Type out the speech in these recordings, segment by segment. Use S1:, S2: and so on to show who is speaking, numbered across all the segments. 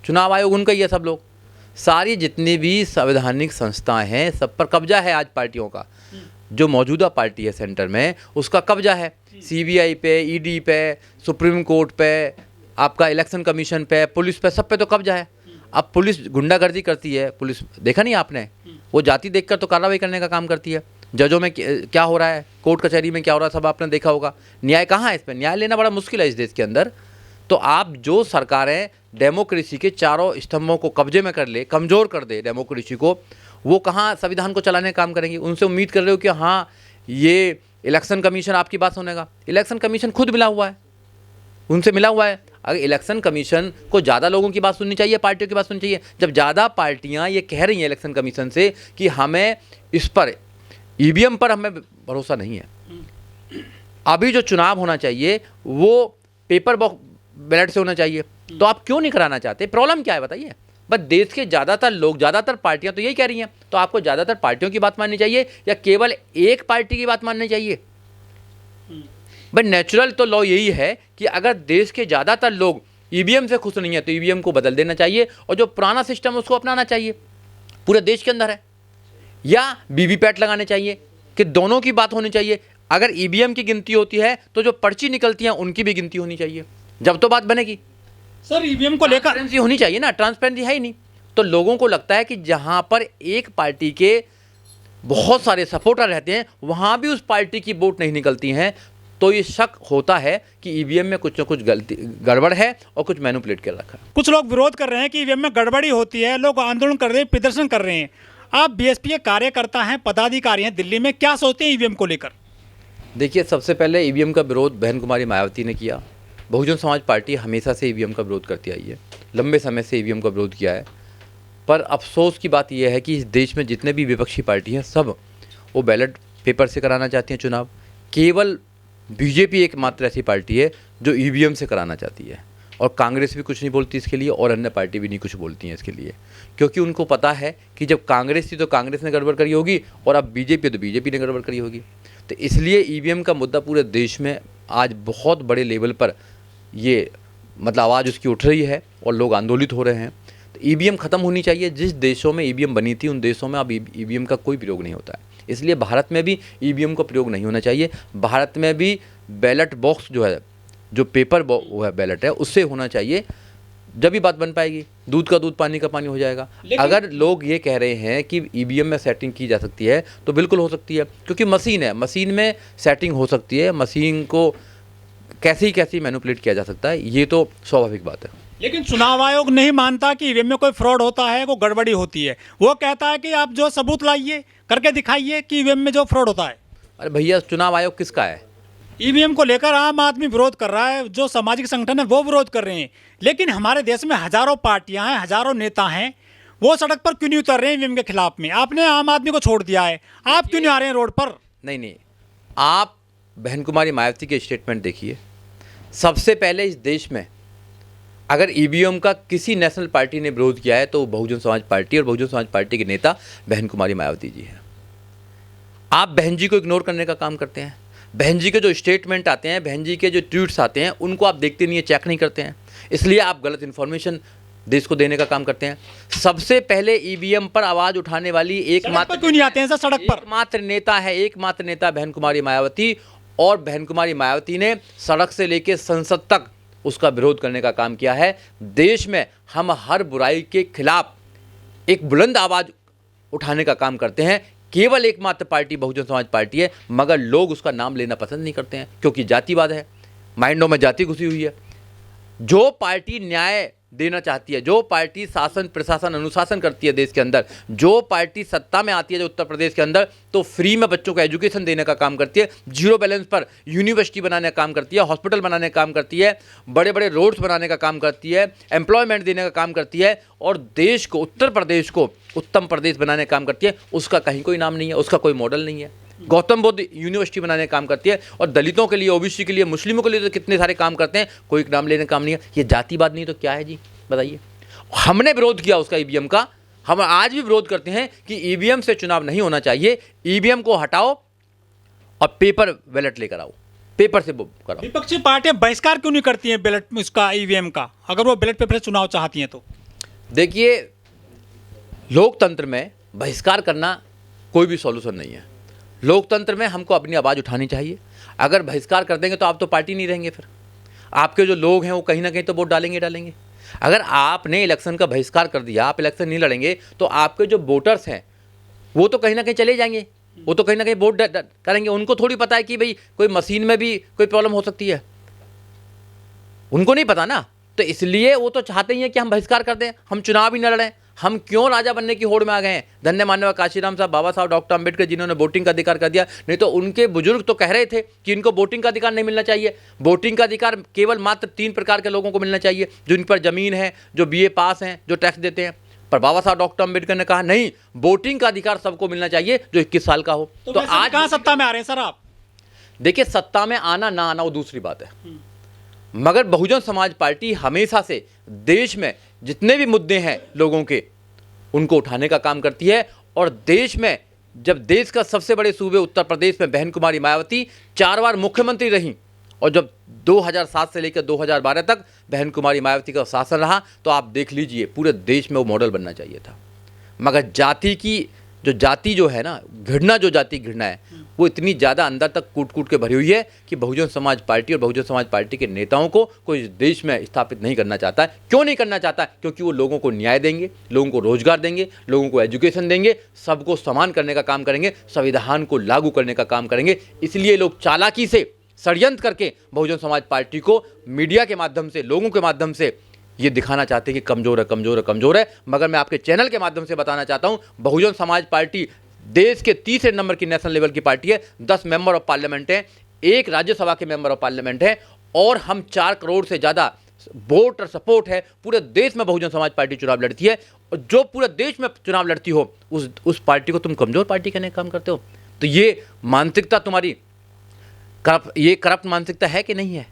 S1: चुनाव आयोग उनका ही है, सब लोग, सारी जितनी भी संवैधानिक संस्थाएं हैं सब पर कब्जा है आज पार्टियों का। जो मौजूदा पार्टी है सेंटर में उसका कब्जा है, सीबीआई पे, ईडी पे, सुप्रीम कोर्ट पे, आपका इलेक्शन कमीशन पे, पुलिस पे, सब पे तो कब्जा है। अब पुलिस गुंडागर्दी करती है, पुलिस देखा नहीं आपने, वो जाति देखकर तो कार्रवाई करने का काम करती है। जजों में क्या हो रहा है, कोर्ट कचहरी में क्या हो रहा है, सब आपने देखा होगा। न्याय कहाँ है इस पर? न्याय लेना बड़ा मुश्किल है इस देश के अंदर। तो आप जो सरकारें डेमोक्रेसी के चारों स्तंभों को कब्जे में कर ले, कमज़ोर कर दे डेमोक्रेसी को, वो कहाँ संविधान को चलाने का काम करेंगी? उनसे उम्मीद कर रहे हो कि हाँ ये इलेक्शन कमीशन आपकी बात सुनेगा। इलेक्शन कमीशन खुद मिला हुआ है, उनसे मिला हुआ है। अगर इलेक्शन कमीशन को ज़्यादा लोगों की बात सुननी चाहिए, पार्टियों की बात सुननी चाहिए। जब ज़्यादा पार्टियां ये कह रही हैं इलेक्शन कमीशन से कि हमें इस पर ईवीएम पर हमें भरोसा नहीं है, अभी जो चुनाव होना चाहिए वो पेपर बैलेट से होना चाहिए, तो आप क्यों नहीं कराना चाहते? प्रॉब्लम क्या है बताइए? बस देश के ज़्यादातर लोग, ज़्यादातर पार्टियां तो यही कह रही हैं, तो आपको ज़्यादातर पार्टियों की बात माननी चाहिए या केवल एक पार्टी की बात माननी चाहिए? भाई नेचुरल तो लॉ यही है कि अगर देश के ज़्यादातर लोग ईवीएम से खुश नहीं है तो ईवीएम को बदल देना चाहिए और जो पुराना सिस्टम है उसको अपनाना चाहिए, पूरे देश के अंदर है। या वीवीपैट लगाने चाहिए कि दोनों की बात होनी चाहिए। अगर ईवीएम की गिनती होती है तो जो पर्ची निकलती है उनकी भी गिनती होनी चाहिए, जब तो बात बनेगी।
S2: सर ईवीएम को लेकर
S1: ट्रांसपेरेंसी होनी चाहिए ना, ट्रांसपेरेंसी है ही नहीं। तो लोगों को लगता है कि जहां पर एक पार्टी के बहुत सारे सपोर्टर रहते हैं वहां भी उस पार्टी की वोट नहीं निकलती हैं, तो ये शक होता है कि ईवीएम में कुछ ना कुछ गड़बड़ है और कुछ मैनिपुलेट कर रखा है।
S2: कुछ लोग विरोध कर रहे हैं कि ईवीएम में गड़बड़ी होती है, लोग आंदोलन कर रहे हैं, प्रदर्शन कर रहे हैं। आप बीएसपी के कार्यकर्ता हैं, पदाधिकारी हैं दिल्ली में, क्या सोचते हैं ईवीएम को लेकर?
S1: देखिए, सबसे पहले ईवीएम का विरोध बहन कुमारी मायावती ने किया। बहुजन समाज पार्टी हमेशा से ईवीएम का विरोध करती आई है, लंबे समय से ईवीएम का विरोध किया है। पर अफसोस की बात यह है कि इस देश में जितने भी विपक्षी पार्टी हैं सब वो बैलेट पेपर से कराना चाहती हैं चुनाव। केवल बीजेपी एकमात्र ऐसी पार्टी है जो ईवीएम से कराना चाहती है, और कांग्रेस भी कुछ नहीं बोलती इसके लिए और अन्य पार्टी भी नहीं कुछ बोलती हैं इसके लिए, क्योंकि उनको पता है कि जब कांग्रेस थी तो कांग्रेस ने गड़बड़ करी होगी और अब बीजेपी है तो बीजेपी ने गड़बड़ करी होगी। तो इसलिए ईवीएम का मुद्दा पूरे देश में आज बहुत बड़े लेवल पर ये मतलब आवाज़ उसकी उठ रही है और लोग आंदोलित हो रहे हैं। तो ईवीएम ख़त्म होनी चाहिए। जिस देशों में ईवीएम बनी थी उन देशों में अब ईवीएम का कोई प्रयोग नहीं होता है, इसलिए भारत में भी ईवीएम का प्रयोग नहीं होना चाहिए। भारत में भी बैलेट बॉक्स जो है, जो पेपर वो है बैलेट है, उससे होना चाहिए, जब भी बात बन पाएगी। दूध का दूध पानी का पानी हो जाएगा। अगर लोग ये कह रहे हैं कि ईवीएम में सेटिंग की जा सकती है तो बिल्कुल हो सकती है, क्योंकि मशीन है, मशीन में सेटिंग हो सकती है। मशीन को कैसे मैनिपुलेट किया जा सकता है, ये तो स्वाभाविक बात है।
S2: लेकिन चुनाव आयोग नहीं मानता कि ईवीएम में कोई फ्रॉड होता है, कोई गड़बड़ी होती है। वो कहता है कि आप जो सबूत लाइए, करके दिखाइए कि ईवीएम में जो फ्रॉड होता है।
S1: अरे भैया, चुनाव आयोग किसका है?
S2: ईवीएम को लेकर आम आदमी विरोध कर रहा है, जो सामाजिक संगठन है वो विरोध कर रहे हैं, लेकिन हमारे देश में हजारों पार्टियां हैं, हजारों नेता हैं, वो सड़क पर क्यों नहीं उतर रहे हैं ईवीएम के खिलाफ में? आपने आम आदमी को छोड़ दिया है, आप क्यों नहीं आ रहे हैं रोड पर?
S1: नहीं, आप बहन कुमारी मायावती के स्टेटमेंट देखिए। सबसे पहले इस देश में अगर ईवीएम का किसी नेशनल पार्टी ने विरोध किया है तो बहुजन समाज पार्टी, और बहुजन समाज पार्टी के नेता बहन कुमारी मायावती जी हैं। आप बहन जी को इग्नोर करने का काम करते हैं। बहन जी के जो स्टेटमेंट आते हैं, बहन जी के जो ट्वीट्स आते हैं, उनको आप देखते नहीं है, चेक नहीं करते हैं, इसलिए आप गलत इन्फॉर्मेशन देश को देने का काम करते हैं। सबसे पहले ईवीएम पर आवाज उठाने वाली एकमात्र
S2: क्यों नहीं आते हैं सर सड़क पर?
S1: एकमात्र नेता बहन कुमारी मायावती, और बहन कुमारी मायावती ने सड़क से लेकर संसद तक उसका विरोध करने का काम किया है। देश में हम हर बुराई के खिलाफ एक बुलंद आवाज उठाने का काम करते हैं। केवल एकमात्र पार्टी बहुजन समाज पार्टी है, मगर लोग उसका नाम लेना पसंद नहीं करते हैं, क्योंकि जातिवाद है, माइंडों में जाति घुसी हुई है। जो पार्टी न्याय देना चाहती है, जो पार्टी शासन प्रशासन अनुशासन करती है देश के अंदर, जो पार्टी सत्ता में आती है जो उत्तर प्रदेश के अंदर, तो फ्री में बच्चों को एजुकेशन देने का काम करती है, जीरो बैलेंस पर यूनिवर्सिटी बनाने का काम करती है, हॉस्पिटल बनाने का काम करती है, बड़े बड़े रोड्स बनाने का काम करती है, एम्प्लॉयमेंट देने का काम करती है, और देश को, उत्तर प्रदेश को उत्तम प्रदेश बनाने का काम करती है, उसका कहीं कोई नाम नहीं है, उसका कोई मॉडल नहीं है। गौतम बुद्ध यूनिवर्सिटी बनाने का काम करती है, और दलितों के लिए, ओबीसी के लिए, मुस्लिमों के लिए तो कितने सारे काम करते हैं, कोई नाम लेने का काम नहीं है। ये जातिवाद नहीं तो क्या है जी, बताइए। हमने विरोध किया उसका ईवीएम का, हम आज भी विरोध करते हैं कि ईवीएम से चुनाव नहीं होना चाहिए। ईवीएम को हटाओ और पेपर बैलेट लेकर आओ, पेपर से कराओ।
S2: विपक्षी पार्टियां बहिष्कार क्यों नहीं करती हैं बैलेट उसका, ईवीएम का, अगर वो बैलेट पेपर से चुनाव चाहती हैं तो?
S1: देखिए, लोकतंत्र में बहिष्कार करना कोई भी सॉल्यूशन नहीं है। लोकतंत्र में हमको अपनी आवाज़ उठानी चाहिए। अगर बहिष्कार कर देंगे तो आप तो पार्टी नहीं रहेंगे, फिर आपके जो लोग हैं वो कहीं ना कहीं तो वोट डालेंगे। अगर आपने इलेक्शन का बहिष्कार कर दिया, आप इलेक्शन नहीं लड़ेंगे, तो आपके जो वोटर्स हैं वो तो कहीं ना कहीं चले जाएंगे, वो तो कहीं ना कहीं वोट करेंगे। उनको थोड़ी पता है कि भाई कोई मशीन में भी कोई प्रॉब्लम हो सकती है, उनको नहीं पता ना। तो इसलिए वो तो चाहते ही हैं कि हम बहिष्कार कर दें, हम चुनाव ही न लड़ें। हम क्यों राजा बनने की होड़ में आ गए हैं? धन्य माननीय काशीराम साहब, बाबा साहब डॉक्टर अंबेडकर जिन्होंने वोटिंग का अधिकार कर दिया, नहीं तो उनके बुजुर्ग तो कह रहे थे कि इनको वोटिंग का अधिकार नहीं मिलना चाहिए। वोटिंग का अधिकार केवल मात्र 3 प्रकार के लोगों को मिलना चाहिए, जिन पर जमीन है, जो BA पास हैं, जो टैक्स देते हैं। पर बाबा साहब डॉक्टर अंबेडकर ने कहा नहीं, वोटिंग का अधिकार सबको मिलना चाहिए जो 21 साल का हो।
S2: तो आज कहाँ सत्ता में आ रहे हैं सर आप?
S1: देखिए, सत्ता में आना ना आना वो दूसरी बात है, मगर बहुजन समाज पार्टी हमेशा से देश में जितने भी मुद्दे हैं लोगों के, उनको उठाने का काम करती है। और देश में, जब देश का सबसे बड़े सूबे उत्तर प्रदेश में बहन कुमारी मायावती 4 बार मुख्यमंत्री रहीं, और जब 2007 से लेकर 2012 तक बहन कुमारी मायावती का शासन रहा, तो आप देख लीजिए पूरे देश में वो मॉडल बनना चाहिए था। मगर जाति जो है ना, घृणा, जो जाति घृणा है, वो इतनी ज़्यादा अंदर तक कूट के भरी हुई है कि बहुजन समाज पार्टी और बहुजन समाज पार्टी के नेताओं को कोई देश में स्थापित नहीं करना चाहता है। क्यों नहीं करना चाहता है? क्योंकि वो लोगों को न्याय देंगे, लोगों को रोजगार देंगे, लोगों को एजुकेशन देंगे, सबको समान करने का काम करेंगे, संविधान को लागू करने का काम करेंगे। इसलिए लोग चालाकी से षड्यंत्र करके बहुजन समाज पार्टी को मीडिया के माध्यम से, लोगों के माध्यम से ये दिखाना चाहते हैं कि कमज़ोर है। मगर मैं आपके चैनल के माध्यम से बताना चाहता हूँ, बहुजन समाज पार्टी देश के तीसरे नंबर की नेशनल लेवल की पार्टी है। 10 मेंबर ऑफ पार्लियामेंट हैं, 1 राज्यसभा के मेंबर ऑफ पार्लियामेंट हैं, और हम 4 करोड़ से ज़्यादा वोट और सपोर्ट है। पूरे देश में बहुजन समाज पार्टी चुनाव लड़ती है, और जो पूरे देश में चुनाव लड़ती हो उस पार्टी को तुम कमज़ोर पार्टी कहने का काम करते हो। तो ये मानसिकता तुम्हारी करप्ट मानसिकता है कि नहीं है?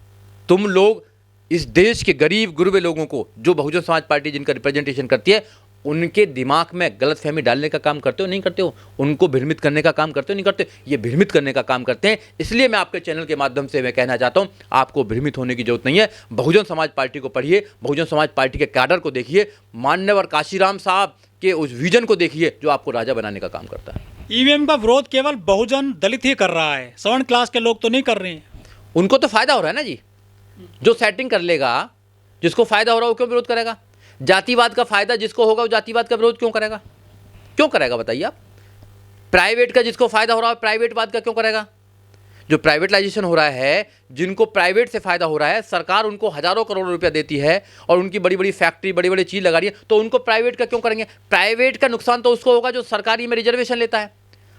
S1: तुम लोग इस देश के गरीब गुरबे लोगों को, जो बहुजन समाज पार्टी जिनका रिप्रेजेंटेशन करती है, उनके दिमाग में गलतफहमी डालने का काम करते हो नहीं करते हो? उनको भ्रमित करने का काम करते हो नहीं करते? ये भ्रमित करने का काम करते हैं। इसलिए मैं आपके चैनल के माध्यम से मैं कहना चाहता हूं, आपको भ्रमित होने की जरूरत नहीं है। बहुजन समाज पार्टी को पढ़िए, बहुजन समाज पार्टी के कैडर को देखिए, मान्यवर काशीराम साहब के उस विजन को देखिए जो आपको राजा बनाने का काम करता है।
S2: ईवीएम का विरोध केवल बहुजन दलित ही कर रहा है, सवर्ण क्लास के लोग तो नहीं कर रहे हैं।
S1: उनको तो फायदा हो रहा है ना जी। जो सेटिंग कर लेगा, जिसको फायदा हो रहा है, वो क्यों विरोध करेगा? जातिवाद का फायदा जिसको होगा वो जातिवाद का विरोध क्यों करेगा बताइए आप? प्राइवेट का जिसको फायदा हो रहा है, प्राइवेटवाद का क्यों करेगा? जो प्राइवेटाइजेशन हो रहा है, जिनको प्राइवेट से फायदा हो रहा है, सरकार उनको हजारों करोड़ रुपया देती है और उनकी बड़ी बड़ी फैक्ट्री, बड़ी बड़ी चीज लगा रही है, तो उनको प्राइवेट का क्यों करेंगे? प्राइवेट का नुकसान तो उसको होगा जो सरकारी में रिजर्वेशन लेता है।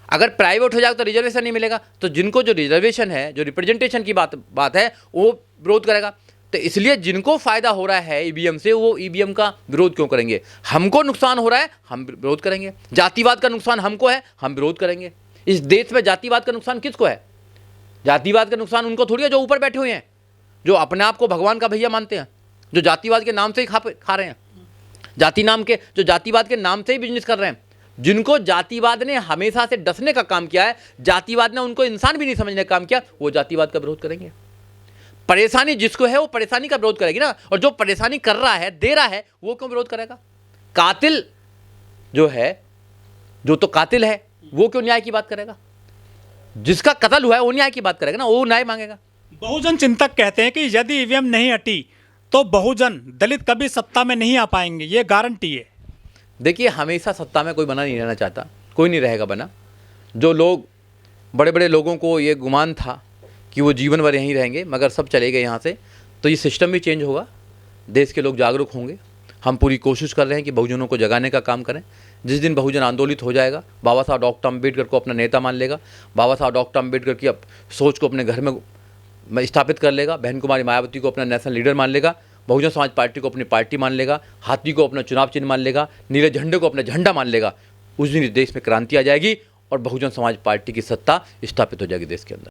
S1: अगर प्राइवेट हो जाएगा तो रिजर्वेशन नहीं मिलेगा, तो जिनको जो रिजर्वेशन है, जो रिप्रेजेंटेशन की बात है, वो विरोध करेगा। तो इसलिए जिनको फायदा हो रहा है ईवीएम से, वो ईवीएम का विरोध क्यों करेंगे? हमको नुकसान हो रहा है, हम विरोध करेंगे। जातिवाद का नुकसान हमको है, हम विरोध करेंगे। इस देश में जातिवाद का नुकसान किसको है? जातिवाद का नुकसान उनको थोड़ी है जो ऊपर बैठे हुए हैं, जो अपने आप को भगवान का भैया मानते हैं, जो जातिवाद के नाम से ही खा रहे हैं, जो जातिवाद के नाम से ही बिजनेस कर रहे हैं। जिनको जातिवाद ने हमेशा से डसने का काम किया है, जातिवाद ने उनको इंसान भी नहीं समझने का काम किया, वो जातिवाद का विरोध करेंगे। परेशानी जिसको है वो परेशानी का विरोध करेगी ना, और जो परेशानी कर रहा है, दे रहा है, वो क्यों विरोध करेगा? कातिल जो है, जो तो कातिल है, वो क्यों न्याय की बात करेगा? जिसका कत्ल हुआ है वो न्याय की बात करेगा ना, वो न्याय मांगेगा।
S2: बहुजन चिंतक कहते हैं कि यदि ईवीएम नहीं हटी तो बहुजन दलित कभी सत्ता में नहीं आ पाएंगे, ये गारंटी है।
S1: देखिए, हमेशा सत्ता में कोई बना नहीं रहना चाहता, कोई नहीं रहेगा बना। जो लोग, बड़े बड़े लोगों को ये गुमान था कि वो जीवन भर यहीं रहेंगे, मगर सब चले गए यहाँ से, तो ये सिस्टम भी चेंज होगा, देश के लोग जागरूक होंगे। हम पूरी कोशिश कर रहे हैं कि बहुजनों को जगाने का काम करें। जिस दिन बहुजन आंदोलित हो जाएगा, बाबा साहब डॉक्टर अम्बेडकर को अपना नेता मान लेगा, बाबा साहब डॉक्टर अम्बेडकर की सोच को अपने घर में स्थापित कर लेगा, बहन कुमारी मायावती को अपना नेशनल लीडर मान लेगा, बहुजन समाज पार्टी को अपनी पार्टी मान लेगा, हाथी को अपना चुनाव चिन्ह मान लेगा, नीले झंडे को अपना झंडा मान लेगा, उस दिन देश में क्रांति आ जाएगी और बहुजन समाज पार्टी की सत्ता स्थापित हो जाएगी देश के अंदर।